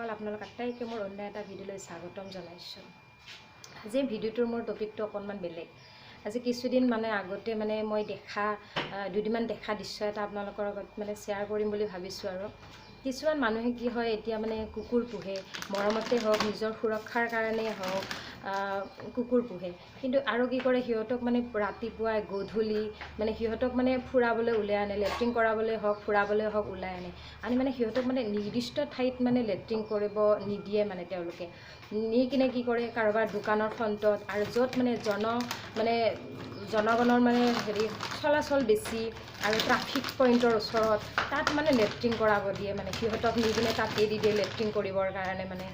সকাল আপোনালোক আটাইকে মোৰ অন্য এটা ভিডিঅ'লৈ স্বাগতম জনাইছোঁ। আজি ভিডিঅ'টোৰ মোৰ টপিকটো অকণমান বেলেগ। আজি কিছুদিন মানে আগতে মানে মই দুদিনমান দেখা দৃশ্য এটা আপোনালোকৰ লগত মানে শ্বেয়াৰ কৰিম বুলি ভাবিছোঁ। আৰু কিছুমান মানুহে কি হয়, এতিয়া মানে কুকুৰ পোহে, মৰমতে হওক নিজৰ সুৰক্ষাৰ কাৰণেই হওক কুকুৰ পোহে, কিন্তু আৰু কি কৰে, সিহঁতক মানে ৰাতিপুৱাই গধূলি মানে সিহঁতক মানে ফুৰাবলৈ ওলাই আনে, লেট্ৰিন কৰাবলৈ হওক ফুৰাবলৈ হওক ওলাই আনি মানে সিহঁতক মানে নিৰ্দিষ্ট ঠাইত মানে লেট্ৰিন কৰিব নিদিয়ে। মানে তেওঁলোকে নি কিনে কি কৰে, কাৰোবাৰ দোকানৰ ফ্ৰণ্টত আৰু য'ত মানে জনগণৰ মানে চলাচল বেছি আৰু ট্ৰাফিক পইণ্টৰ ওচৰত তাত মানে লেট্ৰিন কৰাব দিয়ে। মানে সিহঁতক নি কিনে তাত এৰি দিয়ে লেট্ৰিন কৰিবৰ কাৰণে। মানে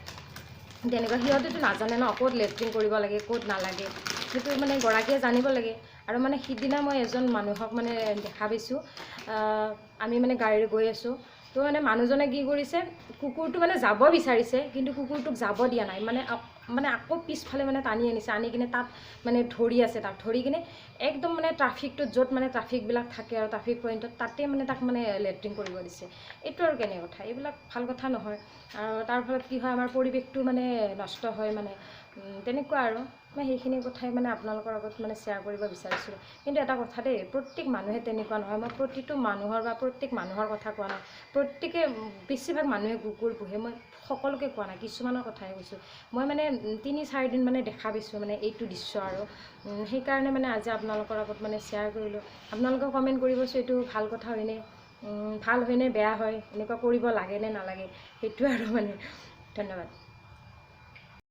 তেনেকুৱা সিহঁতেতো নাজানে ন, ক'ত লেট্ৰিন কৰিব লাগে ক'ত নালাগে, সেইটো মানে গৰাকীয়ে জানিব লাগে। আৰু মানে সিদিনা মই এজন মানুহক মানে দেখা পাইছোঁ, আমি মানে গাড়ী গৈ আছোঁ, তো মানে মানুহজনে কি কৰিছে, কুকুৰটো মানে যাব বিচাৰিছে কিন্তু কুকুৰটোক যাব দিয়া নাই। মানে আকৌ পিছফালে মানে টানি আনিছে, আনি কিনে তাত মানে ধৰি আছে, তাক ধৰি কিনে একদম মানে ট্ৰাফিকটোত য'ত মানে ট্ৰাফিকবিলাক থাকে আৰু ট্ৰাফিক পইণ্টত তাতে মানে তাক মানে লেট্ৰিন কৰিব দিছে। এইটো আৰু কেনে কথা, এইবিলাক ভাল কথা নহয়। আৰু তাৰ ফলত কি হয়, আমাৰ পৰিৱেশটো মানে নষ্ট হয়। মানে তেনেকুৱা আৰু মই সেইখিনি কথাই মানে আপোনালোকৰ আগত মানে শ্বেয়াৰ কৰিব বিচাৰিছোঁ। কিন্তু এটা কথা দেই, প্ৰত্যেক মানুহে তেনেকুৱা নহয়। মই প্ৰতিটো মানুহৰ বা প্ৰত্যেক মানুহৰ কথা কোৱা নাই, বেছিভাগ মানুহে কুকুৰ পোহে, মই সকলোকে কোৱা নাই, কিছুমানৰ কথাই কৈছোঁ। মই মানে 3-4 দিন মানে দেখা পাইছোঁ মানে এইটো দৃশ্য। আৰু সেইকাৰণে মানে আজি আপোনালোকৰ আগত মানে শ্বেয়াৰ কৰিলোঁ। আপোনালোকে কমেণ্ট কৰিবচোন, এইটো ভাল কথা হয়নে, ভাল হয়নে বেয়া হয়, এনেকুৱা কৰিব লাগে নে নালাগে, সেইটোৱে আৰু মানে। ধন্যবাদ।